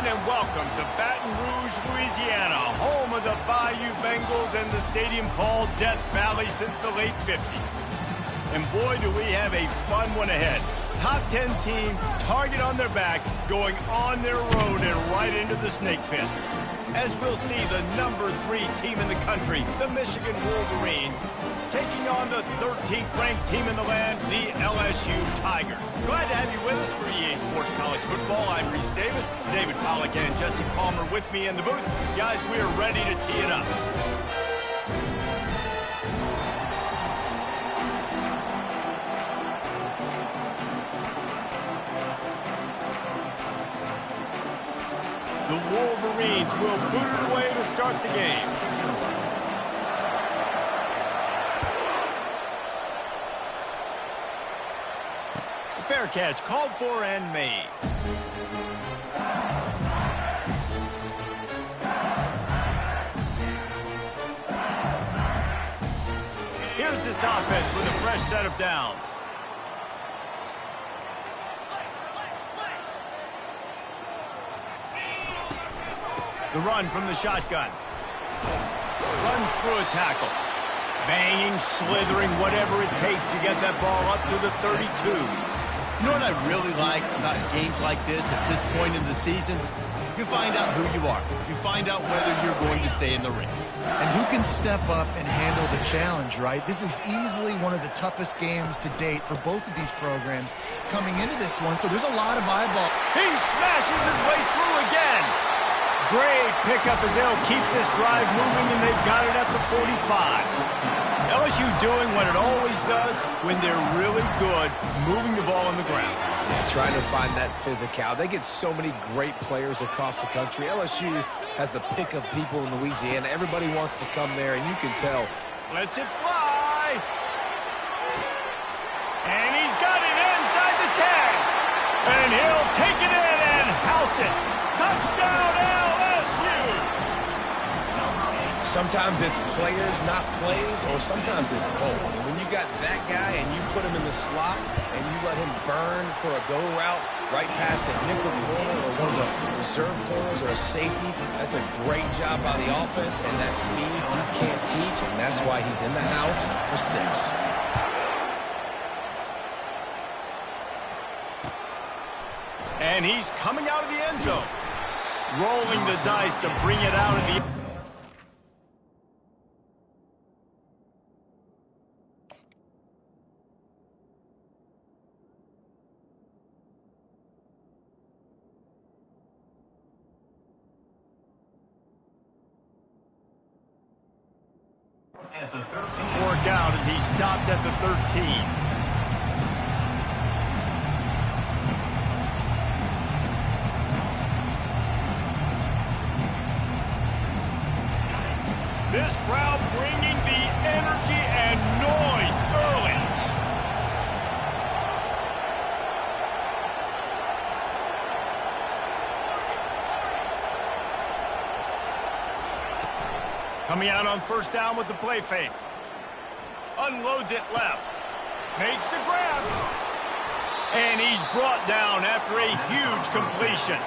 everyone, and welcome to Baton Rouge, Louisiana, home of the Bayou Bengals and the stadium called Death Valley since the late 50s. And boy, do we have a fun one ahead. Top 10 team, target on their back, going on their road and right into the snake pit. As we'll see the number 3 team in the country, the Michigan Wolverines, taking on the 13th ranked team in the land, the LSU Tigers. Glad to have you with us for EA Sports College Football. I'm Reese Davis, David Pollack and Jesse Palmer with me in the booth. Guys, we are ready to tee it up. The Wolverines will boot it away to start the game. Fair catch called for and made. Here's this offense with a fresh set of downs. The run from the shotgun. Runs through a tackle. Banging, slithering, whatever it takes to get that ball up to the 32. You know what I really like about games like this at this point in the season? You find out who you are. You find out whether you're going to stay in the race. And who can step up and handle the challenge, right? This is easily one of the toughest games to date for both of these programs coming into this one, so there's a lot of eyeball. He smashes his way through again. Great pickup as they'll keep this drive moving, and they've got it at the 45. LSU doing what it always does when they're really good, moving the ball on the ground. Yeah, trying to find that physical. They get so many great players across the country. LSU has the pick of people in Louisiana. Everybody wants to come there, and you can tell. Lets it fly. And he's got it inside the 10. And he'll take it in and house it. Touchdown, LSU! Sometimes it's players, not plays, or sometimes it's both. And when you got that guy and you put him in the slot and you let him burn for a go route right past a nickel corner or one of the reserve corners or a safety, that's a great job by the offense, and that speed you can't teach, and that's why he's in the house for 6. And he's coming out of the end zone. Rolling the dice to bring it out of the... Work out as he stopped at the 13. This crowd bringing the energy and noise early. Coming out on first down with the play fake. Unloads it left. Makes the grab. And he's brought down after a huge completion.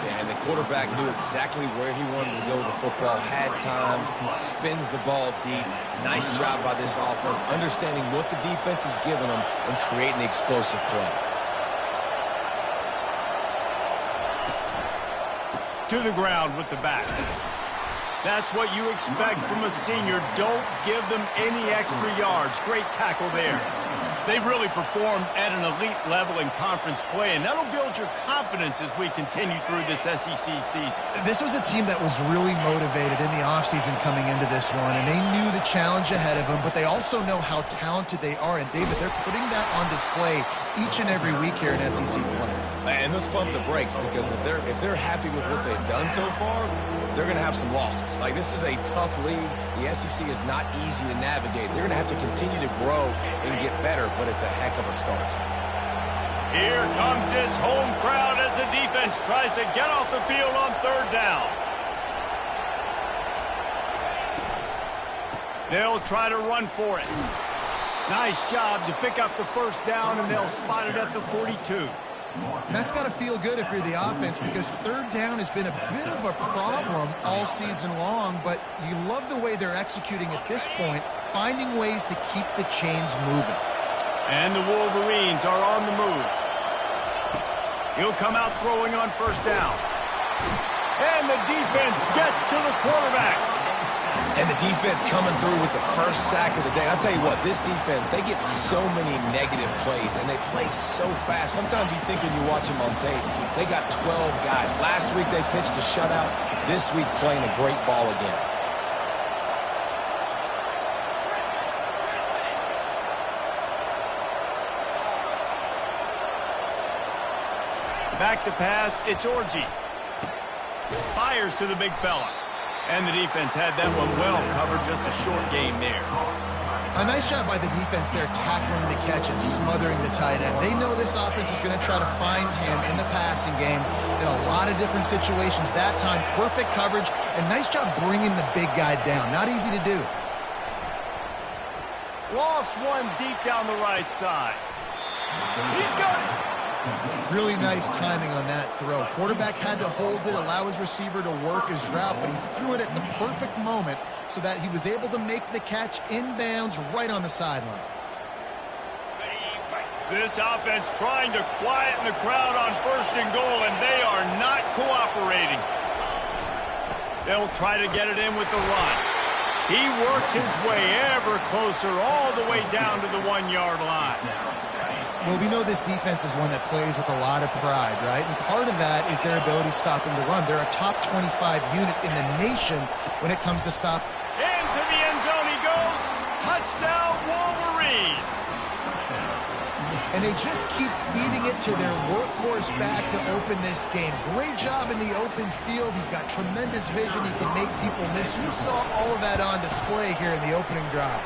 Yeah, and the quarterback knew exactly where he wanted to go with the football, had time, spins the ball deep. Nice job by this offense, understanding what the defense is giving them and creating the explosive play. To the ground with the back. That's what you expect from a senior. Don't give them any extra yards. Great tackle there. They've really performed at an elite level in conference play, and that'll build your confidence as we continue through this SEC season. This was a team that was really motivated in the offseason coming into this one, and they knew the challenge ahead of them, but they also know how talented they are. And, David, they're putting that on display each and every week here in SEC play. And let's pump the brakes, because if they're happy with what they've done so far, they're going to have some losses. Like, this is a tough league. The SEC is not easy to navigate. They're going to have to continue to grow and get better, but it's a heck of a start. Here comes this home crowd as the defense tries to get off the field on third down. They'll try to run for it. Nice job to pick up the first down, and they'll spot it at the 42. And that's got to feel good if you're the offense, because third down has been a bit of a problem all season long, but you love the way they're executing at this point, finding ways to keep the chains moving. And the Wolverines are on the move. He'll come out throwing on first down. And the defense gets to the quarterback. And the defense coming through with the first sack of the day. I'll tell you what, this defense, they get so many negative plays, and they play so fast. Sometimes you think when you watch them on tape, they got 12 guys. Last week they pitched a shutout. This week playing a great ball again. Back to pass, it's Orji. Fires to the big fella. And the defense had that one well covered, just a short game there. A nice job by the defense there, tackling the catch and smothering the tight end. They know this offense is going to try to find him in the passing game in a lot of different situations. That time, perfect coverage, and nice job bringing the big guy down. Not easy to do. Lost one deep down the right side. He's got it. Really nice timing on that throw. Quarterback had to hold it, allow his receiver to work his route, but he threw it at the perfect moment so that he was able to make the catch inbounds right on the sideline. This offense trying to quieten the crowd on first and goal, and they are not cooperating. They'll try to get it in with the run. He works his way ever closer all the way down to the 1-yard line. Well, we know this defense is one that plays with a lot of pride, right? And part of that is their ability stopping the run. They're a top 25 unit in the nation when it comes to stop. Into the end zone he goes. Touchdown, Wolverines. And they just keep feeding it to their workhorse back to open this game. Great job in the open field. He's got tremendous vision. He can make people miss. You saw all of that on display here in the opening drive.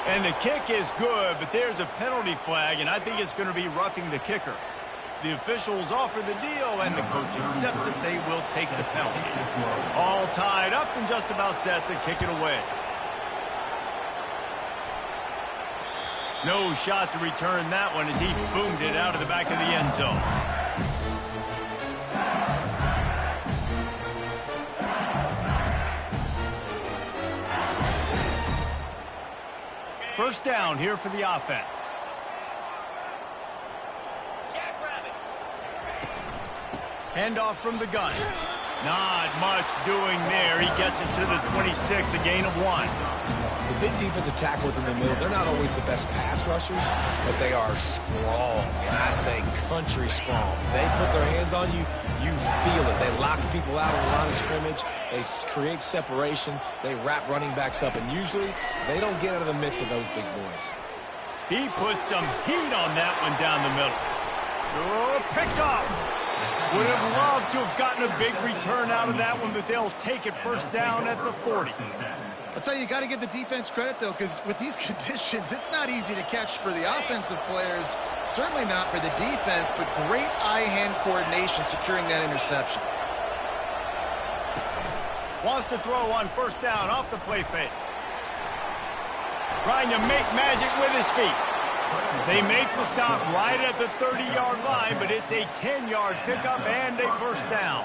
And the kick is good, but there's a penalty flag, and I think it's going to be roughing the kicker. The officials offer the deal, and the coach accepts it. They will take the penalty. All tied up and just about set to kick it away. No shot to return that one as he boomed it out of the back of the end zone. First down here for the offense. Handoff from the gun. Not much doing there. He gets it to the 26, a gain of 1. The big defensive tackles in the middle, they're not always the best pass rushers, but they are strong, and I say country strong. They put their hands on you, you feel it. They lock people out on the line of scrimmage. They create separation. They wrap running backs up, and usually they don't get out of the midst of those big boys. He put some heat on that one down the middle. Oh, picked off. Would have loved to have gotten a big return out of that one, but they'll take it first down at the 40. I'll tell you, you got to give the defense credit, though, because with these conditions, it's not easy to catch for the offensive players, certainly not for the defense, but great eye-hand coordination securing that interception. Wants to throw on first down off the play fake. Trying to make magic with his feet. They make the stop right at the 30-yard line, but it's a 10-yard pickup and a first down.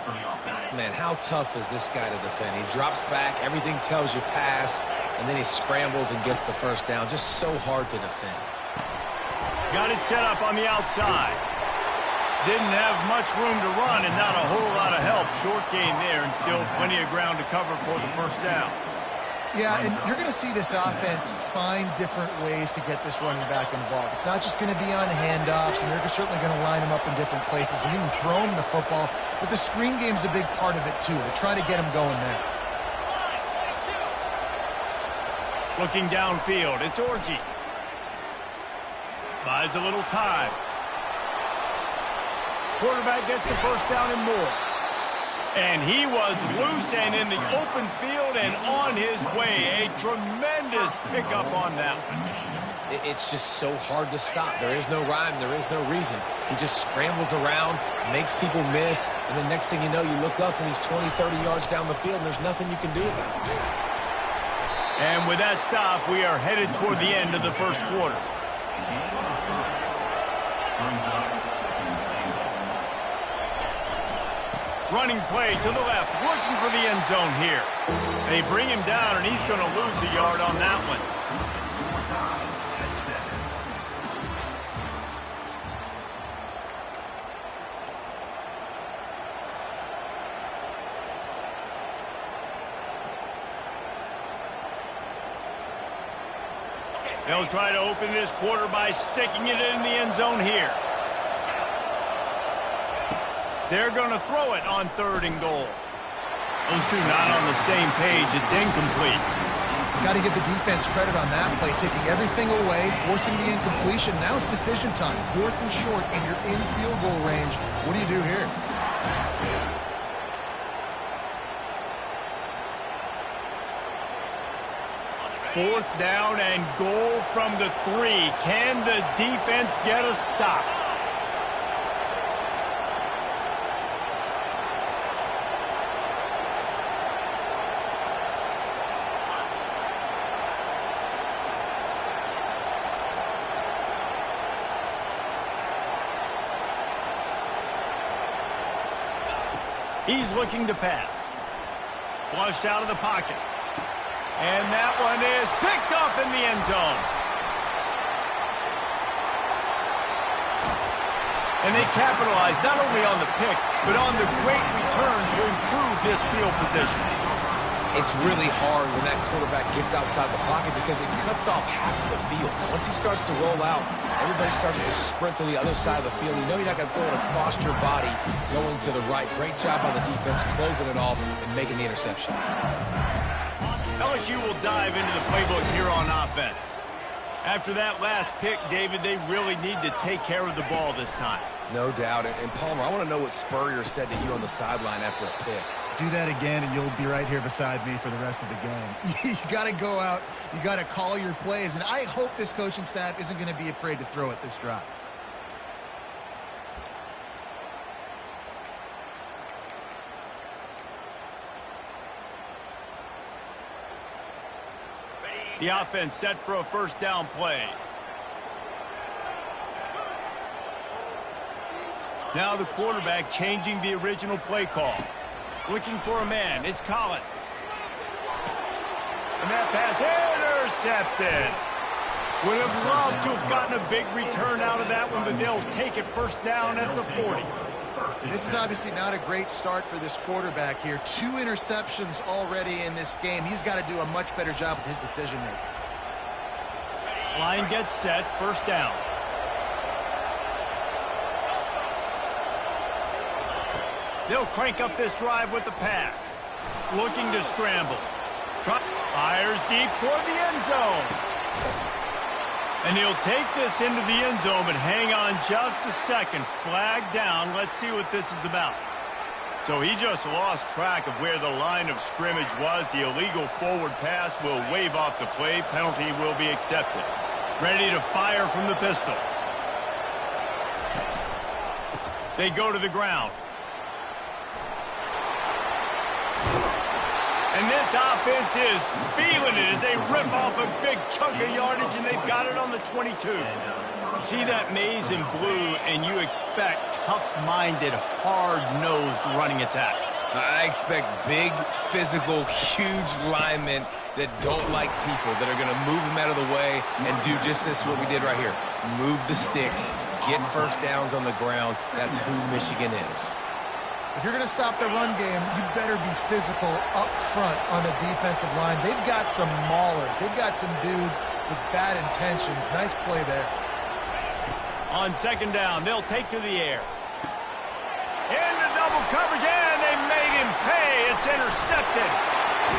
Man, how tough is this guy to defend? He drops back, everything tells you pass, and then he scrambles and gets the first down. Just so hard to defend. Got it set up on the outside. Didn't have much room to run and not a whole lot of help. Short game there and still plenty of ground to cover for the first down. Yeah, and you're going to see this offense find different ways to get this running back involved. It's not just going to be on handoffs, and they're certainly going to line him up in different places and even throw him the football. But the screen game's a big part of it, too. They try to get him going there. Looking downfield, it's Orji. Buys a little time. Quarterback gets the first down and more. And he was loose and in the open field and on his way. A tremendous pickup on that one. It's just so hard to stop. There is no rhyme. There is no reason. He just scrambles around, makes people miss, and the next thing you know, you look up and he's 20, 30 yards down the field, and there's nothing you can do about it. And with that stop, we are headed toward the end of the first quarter. Running play to the left, looking for the end zone here. They bring him down, and he's going to lose a yard on that one. They'll try to open this quarter by sticking it in the end zone here. They're going to throw it on 3rd and goal. Those two not on the same page. It's incomplete. Got to give the defense credit on that play, taking everything away, forcing the incompletion. Now it's decision time. 4th and short, and you're in field goal range. What do you do here? Fourth down and goal from the 3. Can the defense get a stop? He's looking to pass. Flushed out of the pocket. And that one is picked off in the end zone. And they capitalize not only on the pick, but on the great return to improve this field position. It's really hard when that quarterback gets outside the pocket because it cuts off half of the field. Once he starts to roll out, everybody starts to sprint to the other side of the field. You know you're not going to throw it across your body going to the right. Great job by the defense closing it off and making the interception. LSU will dive into the playbook here on offense. After that last pick, David, they really need to take care of the ball this time. No doubt. And Palmer, I want to know what Spurrier said to you on the sideline after a pick. Do that again, and you'll be right here beside me for the rest of the game. You got to go out. You got to call your plays. And I hope this coaching staff isn't going to be afraid to throw it this drive. The offense set for a first down play. Now the quarterback changing the original play call. Looking for a man. It's Collins. And that pass intercepted. Would have loved to have gotten a big return out of that one, but they'll take it first down at the 40. This is obviously not a great start for this quarterback here. 2 interceptions already in this game. He's got to do a much better job with his decision-making. Line gets set. First down. They'll crank up this drive with the pass. Looking to scramble. Fires deep toward the end zone. And he'll take this into the end zone, but hang on just a second. Flag down. Let's see what this is about. So he just lost track of where the line of scrimmage was. The illegal forward pass will wave off the play. Penalty will be accepted. Ready to fire from the pistol. They go to the ground. And this offense is feeling it as they rip off a big chunk of yardage, and they've got it on the 22. You see that maze in blue, and you expect tough-minded, hard-nosed running attacks. I expect big, physical, huge linemen that don't like people, that are going to move them out of the way and do just this, what we did right here. Move the sticks, get first downs on the ground. That's who Michigan is. If you're going to stop the run game, you better be physical up front on the defensive line. They've got some maulers. They've got some dudes with bad intentions. Nice play there. On second down, they'll take to the air. Into double coverage, and they made him pay. It's intercepted.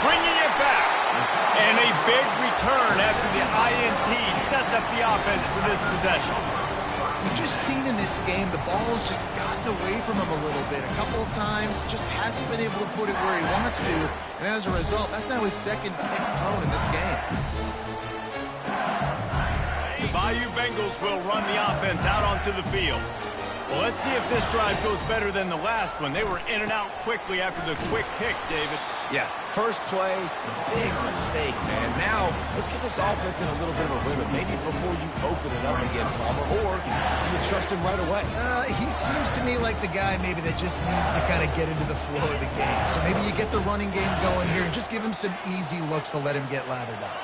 Bringing it back. And a big return after the INT sets up the offense for this possession. We've just seen in this game the ball's just gotten away from him a little bit. A couple of times, just hasn't been able to put it where he wants to. And as a result, that's now his second pick thrown in this game. The Bayou Bengals will run the offense out onto the field. Well, let's see if this drive goes better than the last one. They were in and out quickly after the quick pick, David. Yeah, first play, big mistake, man. Now, let's get this offense in a little bit of a rhythm. Maybe before you open it up again, Palmer, or do you trust him right away? He seems to me like the guy maybe that just needs to kind of get into the flow of the game. So maybe you get the running game going here and just give him some easy looks to let him get lathered up.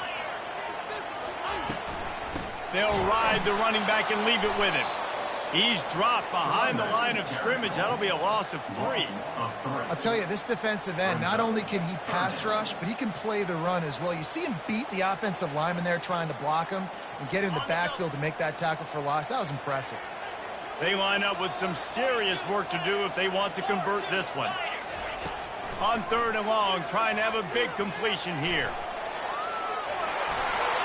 They'll ride the running back and leave it with him. He's dropped behind the line of scrimmage. That'll be a loss of 3. I'll tell you, this defensive end, not only can he pass rush, but he can play the run as well. You see him beat the offensive lineman there trying to block him and get in the backfield to make that tackle for loss. That was impressive. They line up with some serious work to do if they want to convert this one. On 3rd and long, trying to have a big completion here.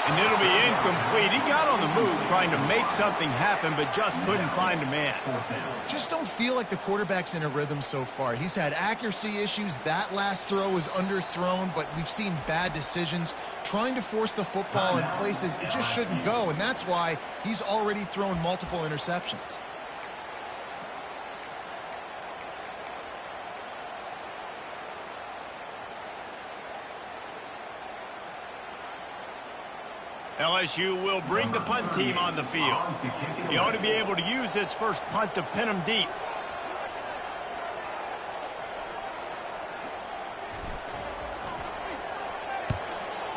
And it'll be incomplete. He got on the move trying to make something happen, but just couldn't find a man. Just don't feel like the quarterback's in a rhythm so far. He's had accuracy issues. That last throw was underthrown, but we've seen bad decisions trying to force the football in places it just shouldn't go, and that's why he's already thrown multiple interceptions. LSU will bring the punt team on the field. He ought to be able to use this first punt to pin him deep.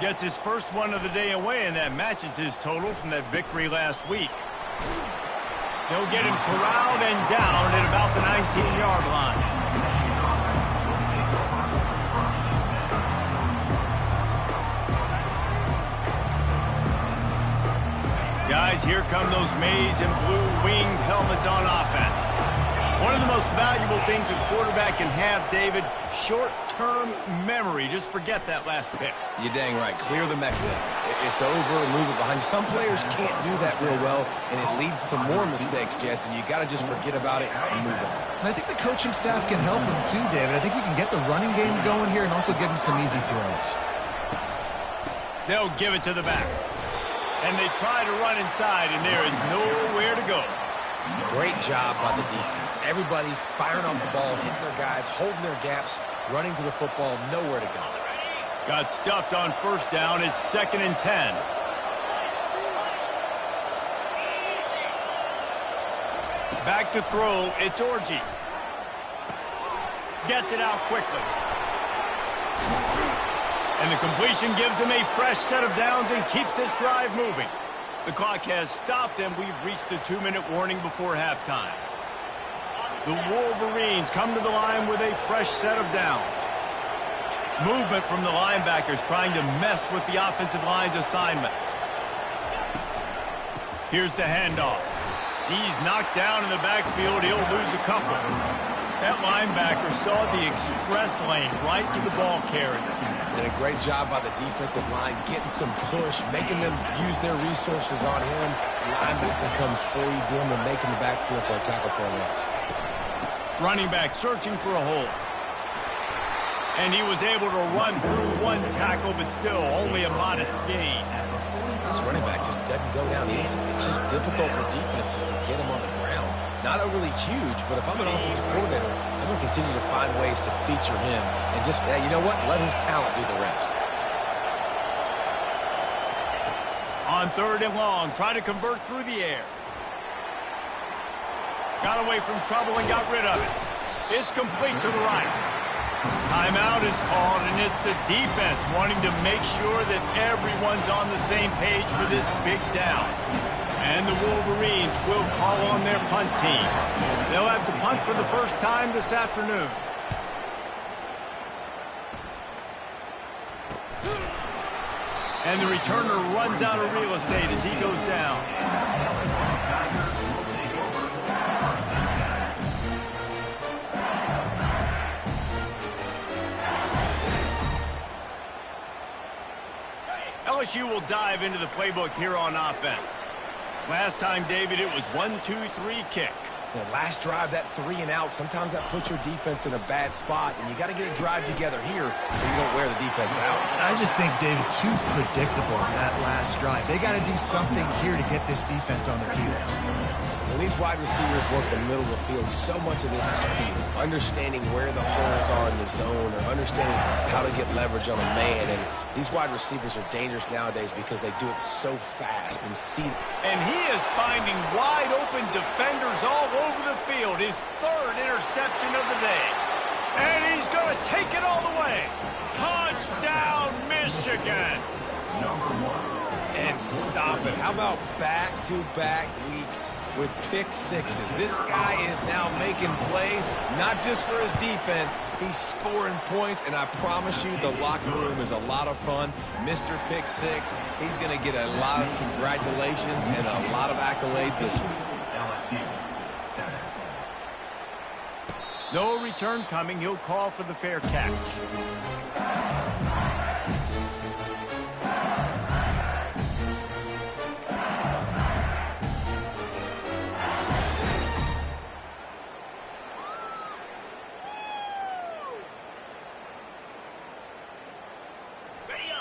Gets his first one of the day away, and that matches his total from that victory last week. They'll get him corralled and down at about the 19-yard line. Guys, here come those maize and blue winged helmets on offense. One of the most valuable things a quarterback can have, David, short-term memory. Just forget that last pick. You're dang right. Clear the mechanism. It's over and move it behind you. Some players can't do that real well, and it leads to more mistakes, Jesse. You got to just forget about it and move on. And I think the coaching staff can help him too, David. I think you can get the running game going here and also give him some easy throws. They'll give it to the back. And they try to run inside, and there is nowhere to go. Great job by the defense. Everybody firing off the ball, hitting their guys, holding their gaps, running to the football, nowhere to go. Got stuffed on 1st down. It's 2nd and 10. Back to throw. It's Orji. Gets it out quickly. And the completion gives him a fresh set of downs and keeps this drive moving. The clock has stopped, and we've reached the 2-minute warning before halftime. The Wolverines come to the line with a fresh set of downs. Movement from the linebackers trying to mess with the offensive line's assignments. Here's the handoff. He's knocked down in the backfield. He'll lose a couple. That linebacker saw the express lane right to the ball carrier. Did a great job by the defensive line, getting some push, making them use their resources on him. The linebacker comes free, boom, and making the backfield for a tackle for a loss. Running back searching for a hole. And he was able to run through one tackle, but still only a modest gain. This running back just doesn't go down easy. It's just difficult for defenses to get him on the ground. Not overly huge, but if I'm an offensive coordinator, I'm going to continue to find ways to feature him and just, you know what, let his talent do the rest. On 3rd and long, try to convert through the air. Got away from trouble and got rid of it. It's complete to the right. Timeout is called, and it's the defense wanting to make sure that everyone's on the same page for this big down. And the Wolverines will call on their punt team. They'll have to punt for the first time this afternoon. And the returner runs out of real estate as he goes down. LSU will dive into the playbook here on offense. Last time, David, it was 1-2-3 kick. The last drive, that 3 and out, sometimes that puts your defense in a bad spot, and you got to get a drive together here so you don't wear the defense out. I just think, David, too predictable in that last drive. They got to do something here to get this defense on their heels. When these wide receivers work the middle of the field, so much of this is feel. Understanding where the holes are in the zone or understanding how to get leverage on a man. And these wide receivers are dangerous nowadays because they do it so fast and see. And he is finding wide open defenders all over the field. His third interception of the day. And he's going to take it all the way. Touchdown, Michigan. And stop it. How about back-to-back weeks with pick sixes? This guy is now making plays, not just for his defense. He's scoring points, and I promise you the locker room is a lot of fun. Mr. Pick Six, he's going to get a lot of congratulations and a lot of accolades this week. No return coming. He'll call for the fair catch.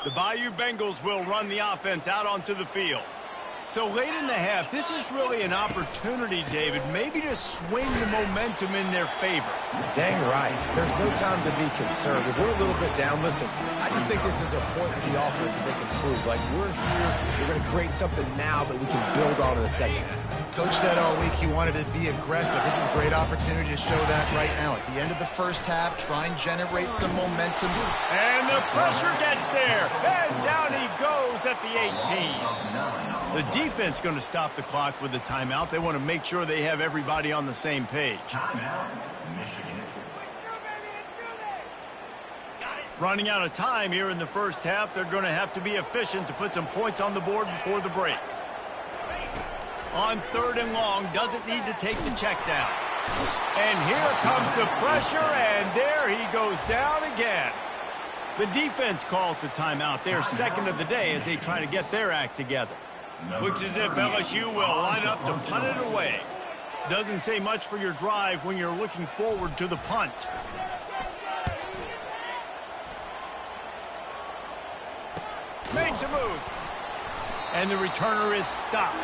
The Bayou Bengals will run the offense out onto the field. So late in the half, this is really an opportunity, David, maybe to swing the momentum in their favor. Dang right. There's no time to be concerned. If we're a little bit down, listen, I just think this is a point with the offense that they can prove. Like, we're here, we're going to create something now that we can build on in the second half. Coach said all week he wanted to be aggressive. This is a great opportunity to show that right now. At the end of the first half, try and generate some momentum. And the pressure gets there. And down he goes at the 18. The defense going to stop the clock with a timeout. They want to make sure they have everybody on the same page. Running out of time here in the first half. They're going to have to be efficient to put some points on the board before the break. On 3rd and long, doesn't need to take the check down. And here comes the pressure, and there he goes down again. The defense calls the timeout. Their second of the day as they try to get their act together. Looks as if LSU will line up to punt it away. Doesn't say much for your drive when you're looking forward to the punt. Makes a move. And the returner is stopped.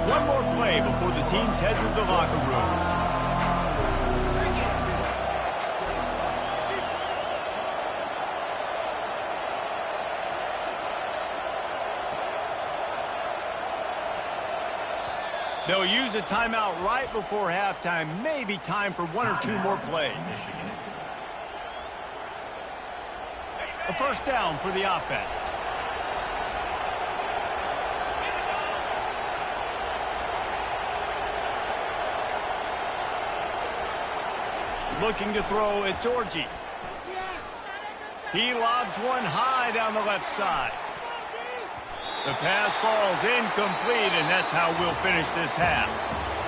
One more play before the teams head to the locker rooms. They'll use a timeout right before halftime. Maybe time for 1 or 2 more plays. A first down for the offense. Looking to throw, it's Orji. He lobs one high down the left side. The pass falls incomplete, and that's how we'll finish this half.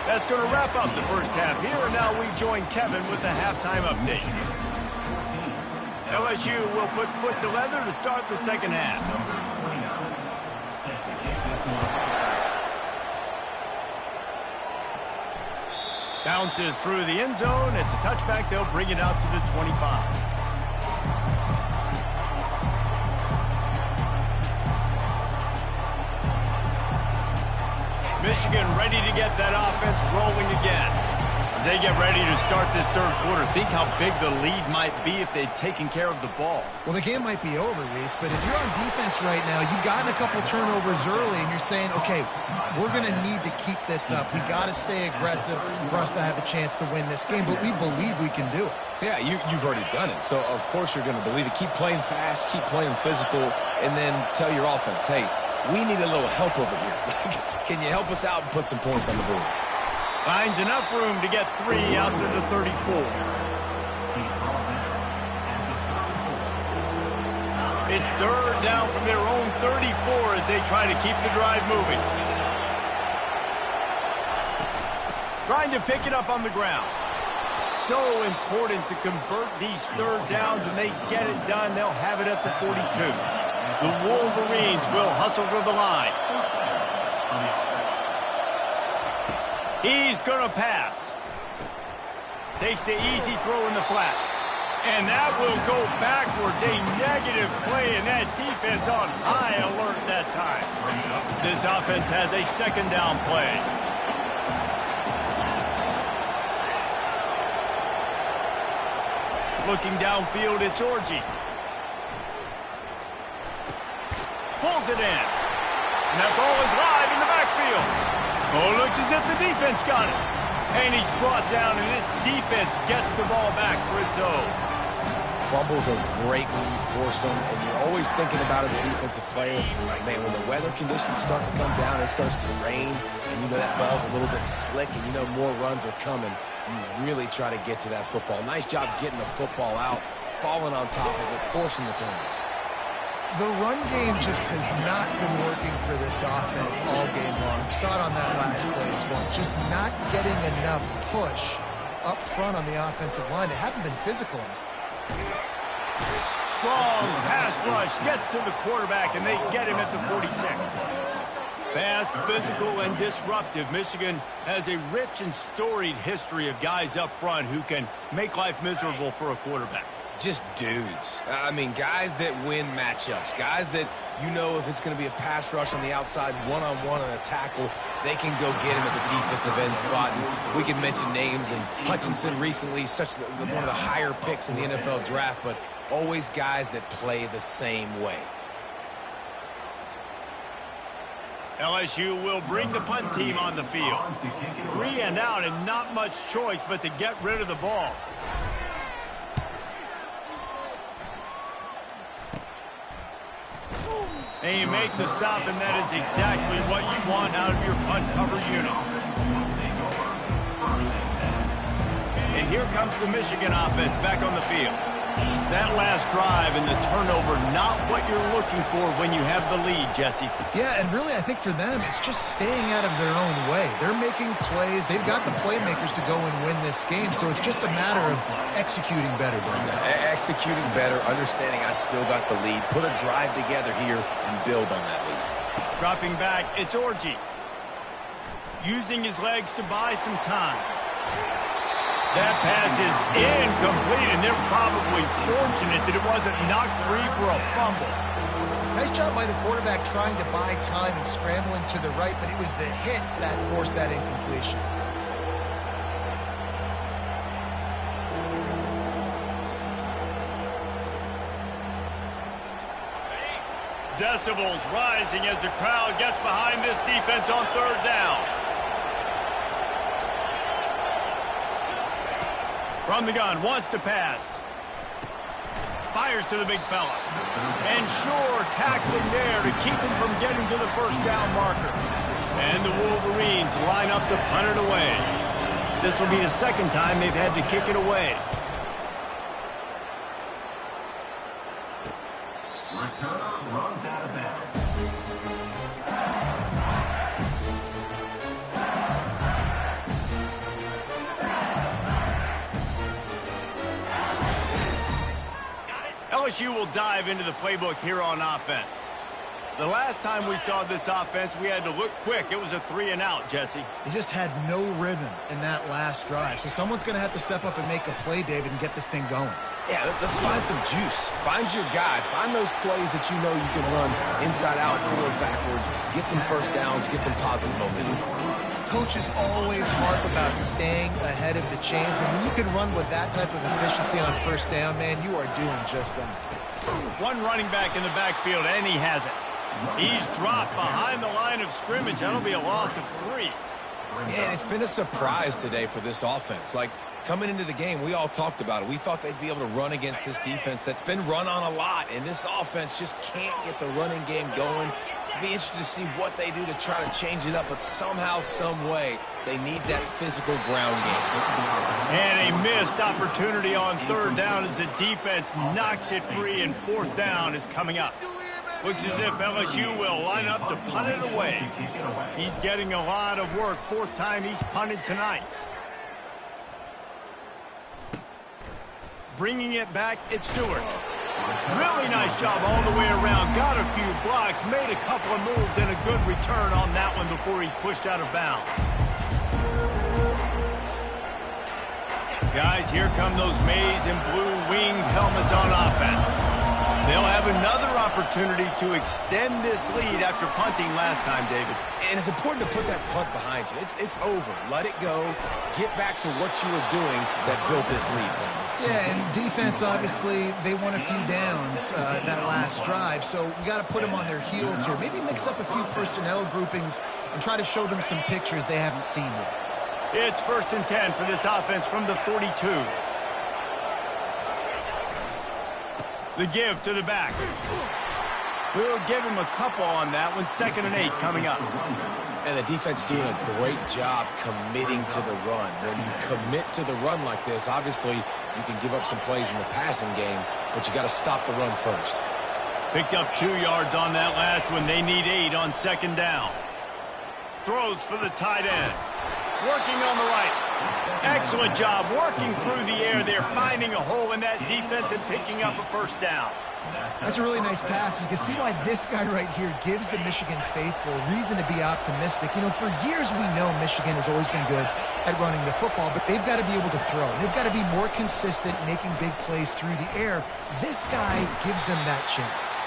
That's going to wrap up the first half here, and now we join Kevin with the halftime update. LSU will put foot to leather to start the second half. Bounces through the end zone. It's a touchback. They'll bring it out to the 25. Michigan ready to get that offense rolling again. As they get ready to start this third quarter, think how big the lead might be if they'd taken care of the ball. Well, the game might be over, Reese, but if you're on defense right now, you've gotten a couple turnovers early, and you're saying, okay, we're going to need to keep this up. We got to stay aggressive for us to have a chance to win this game, but we believe we can do it. Yeah, you've already done it, so of course you're going to believe it. Keep playing fast, keep playing physical, and then tell your offense, hey, we need a little help over here. Can you help us out and put some points on the board? Finds enough room to get 3 out to the 34. It's third down from their own 34 as they try to keep the drive moving. Trying to pick it up on the ground. So important to convert these third downs, and they get it done. They'll have it at the 42. The Wolverines will hustle to the line. He's going to pass. Takes the easy throw in the flat. And that will go backwards. A negative play, and that defense on high alert that time. This offense has a second down play. Looking downfield, it's Orji. Pulls it in. And that ball is live in the backfield. Oh, looks as if the defense got it. And he's brought down, and this defense gets the ball back for its own. Fumbles are great when you force them, and you're always thinking about as a defensive player, man, when the weather conditions start to come down, it starts to rain, and you know that ball's a little bit slick, and you know more runs are coming. You really try to get to that football. Nice job getting the football out, falling on top of it, forcing the turn. The run game just has not been working for this offense all game long. We saw it on that last play as well. Just not getting enough push up front on the offensive line. They haven't been physical enough. Strong pass rush gets to the quarterback, and they get him at the 46. Fast, physical, and disruptive. Michigan has a rich and storied history of guys up front who can make life miserable for a quarterback. Just dudes. I mean, guys that win matchups. Guys that, you know, if it's going to be a pass rush on the outside, one-on-one on a tackle, they can go get him at the defensive end spot. And we can mention names, and Hutchinson recently, one of the higher picks in the NFL draft, but always guys that play the same way. LSU will bring the punt team on the field. 3 and out, and not much choice but to get rid of the ball. And you make the stop, and that is exactly what you want out of your punt cover unit. And here comes the Michigan offense back on the field. That last drive and the turnover, not what you're looking for when you have the lead, Jesse. Yeah, and really I think for them, it's just staying out of their own way. They're making plays. They've got the playmakers to go and win this game, so it's just a matter of executing better. Executing better, understanding I still got the lead. Put a drive together here and build on that lead. Dropping back, it's Orji. Using his legs to buy some time. That pass is incomplete, and they're probably fortunate that it wasn't knocked free for a fumble. Nice job by the quarterback trying to buy time and scrambling to the right, but it was the hit that forced that incompletion. Decibels rising as the crowd gets behind this defense on third down. From the gun, wants to pass. Fires to the big fella. And sure, tackling there to keep him from getting to the first down marker. And the Wolverines line up to punt it away. This will be the second time they've had to kick it away. Return runs out of bounds. LSU will dive into the playbook here on offense. The last time we saw this offense, we had to look quick. It was a 3 and out, Jesse. They just had no rhythm in that last drive. So someone's going to have to step up and make a play, David, and get this thing going. Yeah, let's find some juice. Find your guy. Find those plays that you know you can run inside out, forward, backwards. Get some first downs. Get some positive momentum. Coaches always harp about staying ahead of the chains, and when you can run with that type of efficiency on first down, man, you are doing just that. One running back in the backfield, and he has it. He's dropped behind the line of scrimmage. That'll be a loss of 3. And it's been a surprise today for this offense. Like, coming into the game, we all talked about it. We thought they'd be able to run against this defense that's been run on a lot, and this offense just can't get the running game going. Be interested to see what they do to try to change it up, but somehow, some way, they need that physical ground game. And a missed opportunity on third down as the defense knocks it free, and fourth down is coming up. Looks as if LSU will line up to punt it away. He's getting a lot of work. Fourth time he's punted tonight. Bringing it back, it's Stewart. Really nice job all the way around. Got a few blocks, made a couple of moves, and a good return on that one before he's pushed out of bounds. Guys, here come those maize and blue winged helmets on offense. They'll have another opportunity to extend this lead after punting last time, David. And it's important to put that punt behind you. It's over. Let it go. Get back to what you were doing that built this lead. Yeah, and defense, obviously, they won a few downs that last drive, so we got to put them on their heels here. Maybe mix up a few personnel groupings and try to show them some pictures they haven't seen yet. It's 1st and 10 for this offense from the 42. The give to the back. We'll give him a couple on that one. 2nd and 8 coming up. And the defense doing a great job committing to the run. When you commit to the run like this, obviously you can give up some plays in the passing game, but you got to stop the run first. Picked up 2 yards on that last one. They need 8 on 2nd down. Throws for the tight end. Working on the right. Excellent job working through the air there, finding a hole in that defense and picking up a 1st down. That's a really nice pass. You can see why this guy right here gives the Michigan faithful reason to be optimistic. You know, for years we know Michigan has always been good at running the football, but they've got to be able to throw. They've got to be more consistent making big plays through the air. This guy gives them that chance.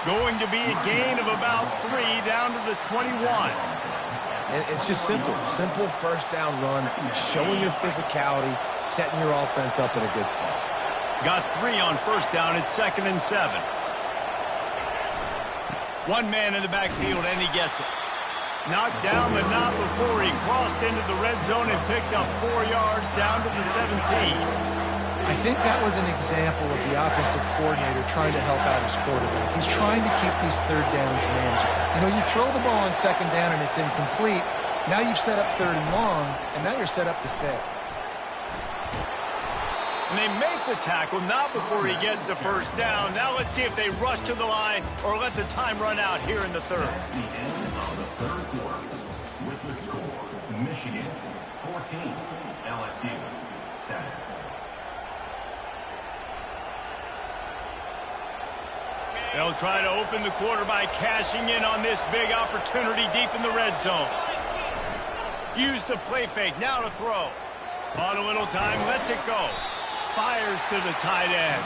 Going to be a gain of about 3 down to the 21. And it's just simple 1st down run, showing your physicality, setting your offense up in a good spot. Got 3 on 1st down. It's 2nd and 7. One man in the backfield, and he gets it. Knocked down, but not before he crossed into the red zone and picked up 4 yards down to the 17. I think that was an example of the offensive coordinator trying to help out his quarterback. He's trying to keep these 3rd downs manageable. You know, you throw the ball on 2nd down and it's incomplete. Now you've set up 3rd and long, and now you're set up to fail. And they make the tackle, not before he gets the 1st down. Now let's see if they rush to the line or let the time run out here in the 3rd. The end of the 3rd quarter with the score, Michigan 14, LSU 7. They'll try to open the quarter by cashing in on this big opportunity deep in the red zone. Use the play fake, now to throw. On a little time, lets it go. Fires to the tight end.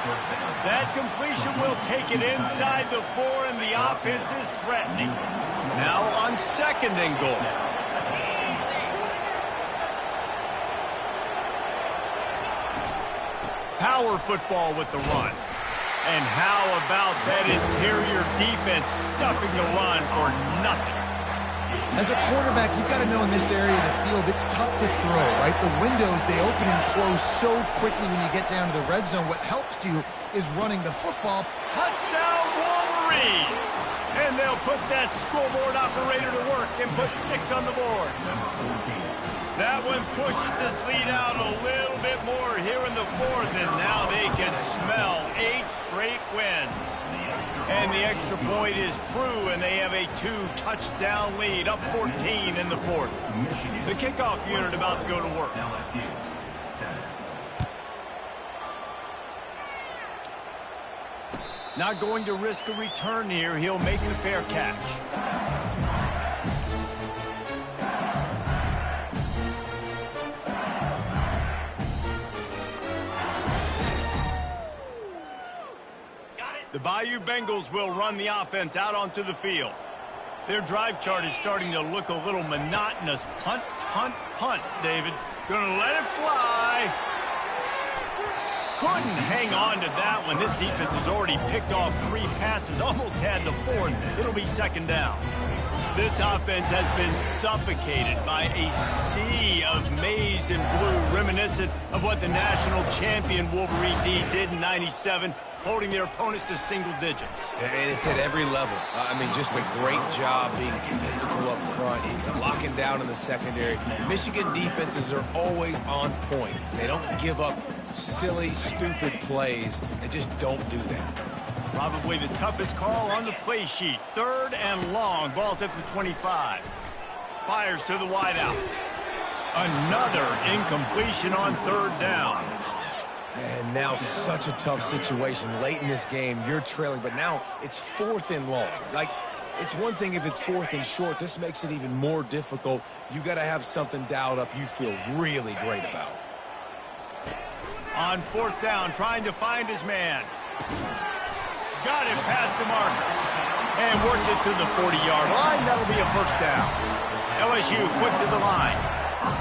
That completion will take it inside the 4, and the offense is threatening. Now on 2nd and goal. Power football with the run. And how about that interior defense stuffing the run for nothing? As a quarterback, you've got to know in this area of the field, it's tough to throw, right? The windows, they open and close so quickly when you get down to the red zone. What helps you is running the football. Touchdown, Wolverines! And they'll put that scoreboard operator to work and put 6 on the board. That one pushes this lead out a little bit more here in the 4th, and now they can smell 8 straight wins. And the extra point is true, and they have a 2-touchdown lead, up 14 in the 4th. The kickoff unit about to go to work. Not going to risk a return here. He'll make the fair catch. The Bayou Bengals will run the offense out onto the field. Their drive chart is starting to look a little monotonous. Punt, punt, punt, David. Gonna let it fly. Couldn't hang on to that one. This defense has already picked off 3 passes, almost had the 4th. It'll be 2nd down. This offense has been suffocated by a sea of maize and blue, reminiscent of what the national champion Wolverine D did in '97, holding their opponents to single digits. And it's at every level. I mean, just a great job being physical up front, locking down in the secondary. Michigan defenses are always on point. They don't give up silly, stupid plays. They just don't do that. Probably the toughest call on the play sheet. 3rd and long. Ball's at the 25. Fires to the wideout. Another incompletion on 3rd down. And now such a tough situation. Late in this game, you're trailing, but now it's 4th and long. Like, it's one thing if it's 4th and short. This makes it even more difficult. You got to have something dialed up you feel really great about. On fourth down, trying to find his man. Got it past the marker. And works it to the 40-yard line. That'll be a first down. LSU quick to the line.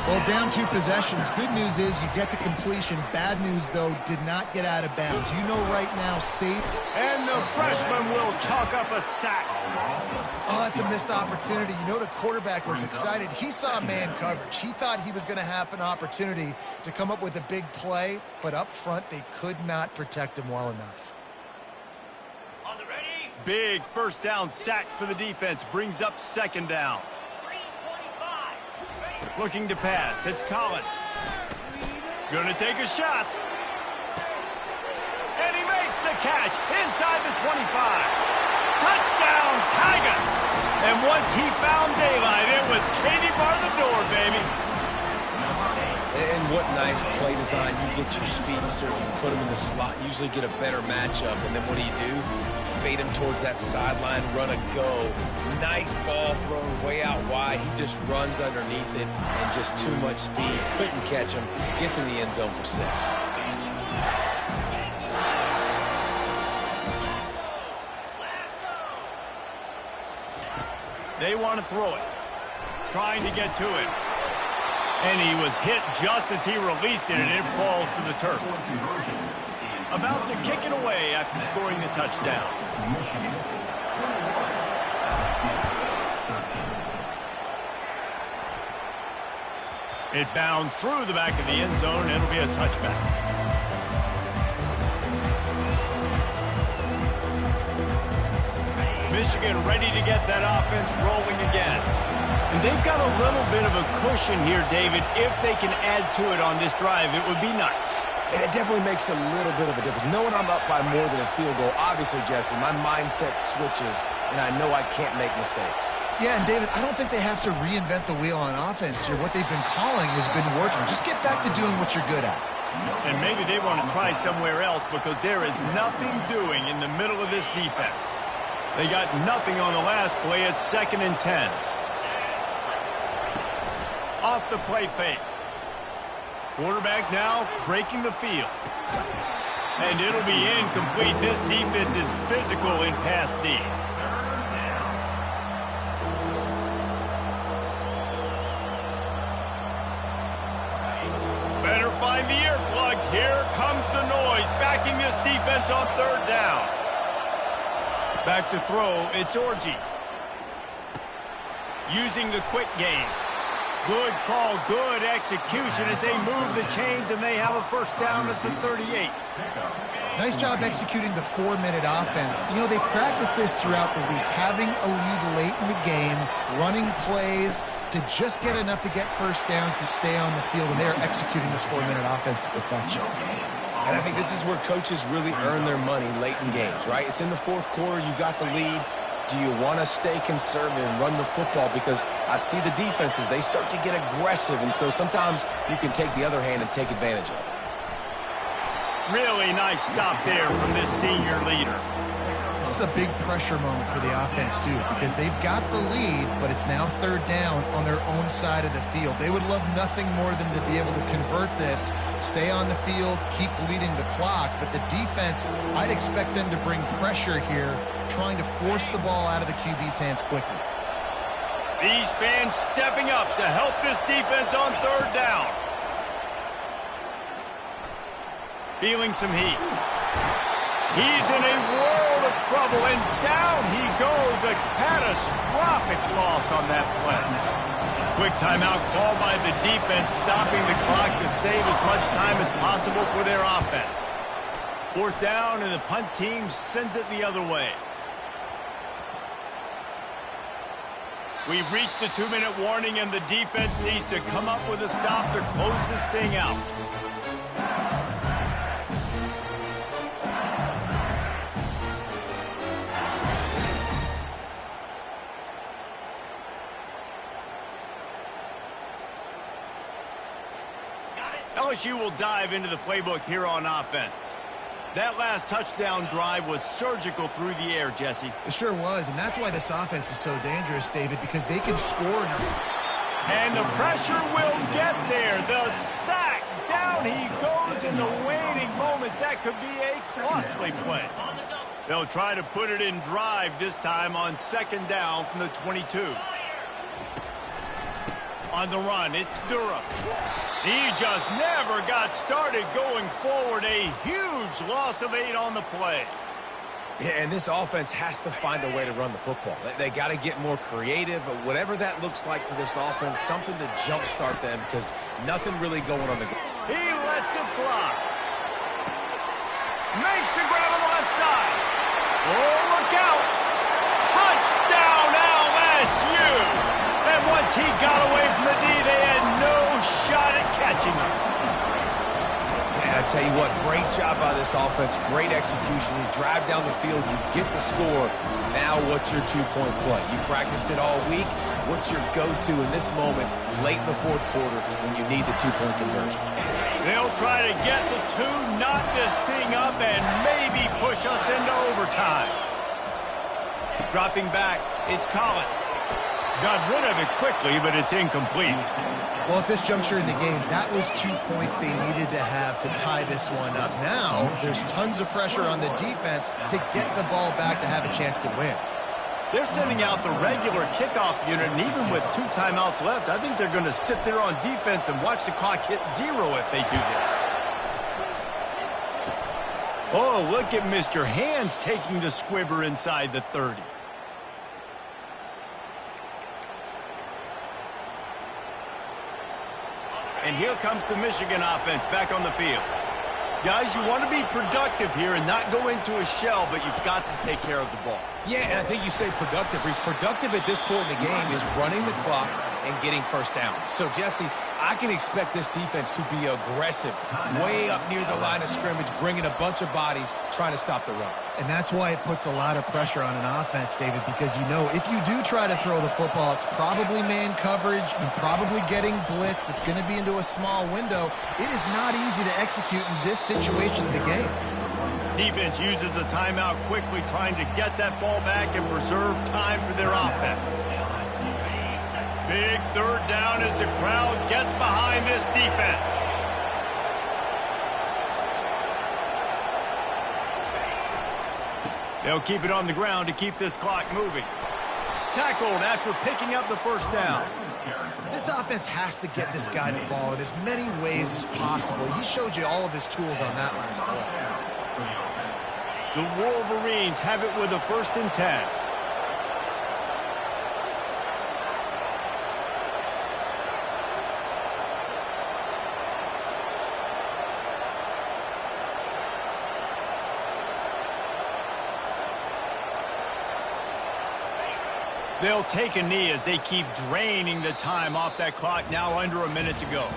Well, down 2 possessions. Good news is you get the completion. Bad news, though, did not get out of bounds. You know right now, safe. And the freshman will chalk up a sack. Oh, that's a missed opportunity. You know the quarterback was excited. He saw man coverage. He thought he was going to have an opportunity to come up with a big play, but up front they could not protect him well enough. On the ready. Big first down sack for the defense. Brings up second down. Looking to pass. It's Collins. Gonna take a shot. And he makes the catch inside the 25. Touchdown, Tigers! And once he found daylight, it was Katie bar the door, baby. And what nice play design. You get your speedster, you put him in the slot, usually get a better matchup. And then what do? You fade him towards that sideline, run a go. Nice ball thrown way out wide. He just runs underneath it and just too much speed. Couldn't catch him. Gets in the end zone for 6. They want to throw it. Trying to get to it. And he was hit just as he released it, and it falls to the turf. About to kick it away after scoring the touchdown. It bounds through the back of the end zone. It'll be a touchback. Michigan ready to get that offense rolling again. And they've got a little bit of a cushion here, David. If they can add to it on this drive, it would be nice. And it definitely makes a little bit of a difference. Knowing I'm up by more than a field goal, obviously, Jesse, my mindset switches, and I know I can't make mistakes. Yeah, and David, I don't think they have to reinvent the wheel on offense here. What they've been calling has been working. Just get back to doing what you're good at. And maybe they want to try somewhere else because there is nothing doing in the middle of this defense. They got nothing on the last play. It's 2nd and 10. Off the play fake. Quarterback now breaking the field. And it'll be incomplete. This defense is physical in pass D. Better find the earplugs. Here comes the noise, backing this defense on 3rd down. Back to throw, it's Orji. Using the quick game. Good call, good execution as they move the chains, and they have a first down at the 38. Nice job executing the 4-minute offense. You know, they practice this throughout the week, having a lead late in the game, running plays to just get enough to get first downs to stay on the field, and they're executing this 4-minute offense to perfection. And I think this is where coaches really earn their money late in games, right? It's in the 4th quarter, you got the lead. Do you want to stay conservative and run the football? Because I see the defenses, they start to get aggressive, and so sometimes you can take the other hand and take advantage of it. Really nice stop there from this senior leader. This is a big pressure moment for the offense, too, because they've got the lead, but it's now 3rd down on their own side of the field. They would love nothing more than to be able to convert this, stay on the field, keep bleeding the clock, but the defense, I'd expect them to bring pressure here, trying to force the ball out of the QB's hands quickly. These fans stepping up to help this defense on 3rd down. Feeling some heat. He's in a world of trouble, and down he goes. A catastrophic loss on that play. Quick timeout called by the defense, stopping the clock to save as much time as possible for their offense. 4th down, and the punt team sends it the other way. We've reached the 2-minute warning, and the defense needs to come up with a stop to close this thing out. LSU will dive into the playbook here on offense. That last touchdown drive was surgical through the air, Jesse. It sure was, and that's why this offense is so dangerous, David, because they can score. And the pressure will get there. The sack Down he goes in the waning moments. That could be a costly play. They'll try to put it in drive this time on 2nd down from the 22. On the run, it's Durham. He just never got started going forward. A huge loss of 8 on the play. Yeah, and this offense has to find a way to run the football. They got to get more creative, but whatever that looks like for this offense, something to jumpstart them because nothing really going on the ground. He lets it fly. Makes the grab on the left side. Oh, look out. Touchdown LSU. And once he got away from the D, they had no shot at catching him. I tell you what, great job by this offense, great execution. You drive down the field, you get the score. Now what's your two-point play? You practiced it all week. What's your go-to in this moment late in the 4th quarter when you need the two-point conversion? They'll try to get the 2, knot this thing up, and maybe push us into overtime. Dropping back, it's Collins. Got rid of it quickly, but it's incomplete. Well, at this juncture in the game, that was 2 points they needed to have to tie this one up. Now, there's tons of pressure on the defense to get the ball back to have a chance to win. They're sending out the regular kickoff unit, and even with 2 timeouts left, I think they're going to sit there on defense and watch the clock hit 0 if they do this. Oh, look at Mr. Hands taking the squibber inside the 30. And here comes the Michigan offense back on the field. Guys, you want to be productive here and not go into a shell, but you've got to take care of the ball. Yeah, and I think you say productive. He's productive at this point in the game is running the clock and getting first down. So, Jesse, I can expect this defense to be aggressive, way up near the line of scrimmage, bringing a bunch of bodies, trying to stop the run. And that's why it puts a lot of pressure on an offense, David, because you know if you do try to throw the football, it's probably man coverage and probably getting blitz that's going to be into a small window. It is not easy to execute in this situation of the game. Defense uses a timeout quickly, trying to get that ball back and preserve time for their offense. Big 3rd down as the crowd gets behind this defense. They'll keep it on the ground to keep this clock moving. Tackled after picking up the 1st down. This offense has to get this guy the ball in as many ways as possible. He showed you all of his tools on that last play. The Wolverines have it with a 1st and 10. They'll take a knee as they keep draining the time off that clock, now under a minute to go.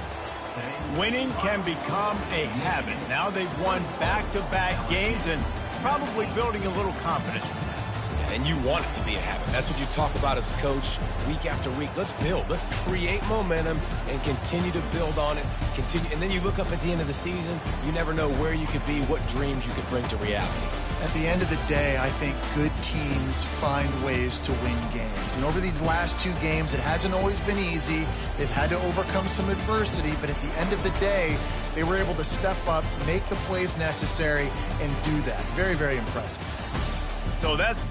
Winning can become a habit. Now they've won back-to-back games and probably building a little confidence. And you want it to be a habit. That's what you talk about as a coach week after week. Let's build. Let's create momentum and continue to build on it. Continue, and then you look up at the end of the season, you never know where you could be, what dreams you could bring to reality. At the end of the day, I think good teams find ways to win games. And over these last 2 games, it hasn't always been easy. They've had to overcome some adversity, but at the end of the day, they were able to step up, make the plays necessary, and do that. Very, very impressive. So that's